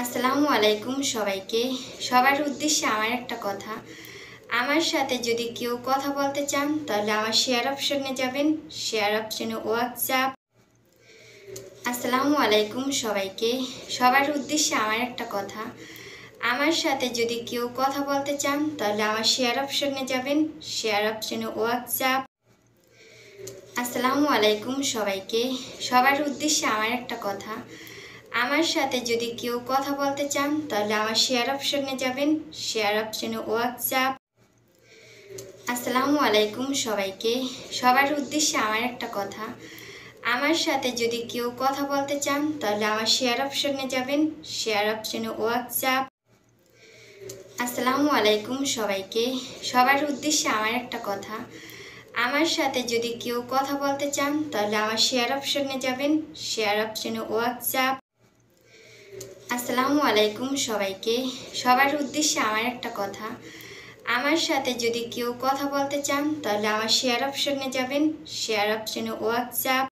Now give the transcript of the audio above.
আসসালামু আলাইকুম সবাইকে। সবার উদ্দেশ্যে আমার একটা কথা। আমার সাথে যদি কেউ কথা বলতে চান তাহলে আমার শেয়ার অপশনে যাবেন। শেয়ার অপশনে হোয়াটসঅ্যাপ। আসসালামু আলাইকুম সবাইকে। সবার উদ্দেশ্যে আমার একটা কথা। আমার সাথে যদি কেউ কথা বলতে চান তাহলে আমার শেয়ার অপশনে যাবেন। শেয়ার অপশনে হোয়াটসঅ্যাপ। আসসালামু আলাইকুম সবাইকে। সবার উদ্দেশ্যে আমার একটা কথা। আমার সাথে যদি কেউ কথা বলতে চান তাহলে আমার শেয়ার অপশনে যাবেন। শেয়ার অপশনে হোয়াটসঅ্যাপ। আসসালামু আলাইকুম সবাইকে। সবার উদ্দেশ্যে আমার একটা কথা। আমার সাথে যদি কেউ কথা বলতে চান তাহলে আমার শেয়ার অপশনে যাবেন। শেয়ার অপশনে হোয়াটসঅ্যাপ। আসসালামু আলাইকুম সবাইকে। সবার উদ্দেশ্যে আমার একটা কথা। আমার সাথে যদি কেউ কথা বলতে চান তাহলে আমার শেয়ার অপশনে যাবেন। শেয়ার অপশনে হোয়াটসঅ্যাপ। আসসালামু আলাইকুম সবাইকে। সবার উদ্দেশ্যে আমার একটা কথা। আমার সাথে যদি কেউ কথা বলতে চান তাহলে আমার শেয়ার অপশনে যাবেন। শেয়ার অপশনে হোয়াটসঅ্যাপ।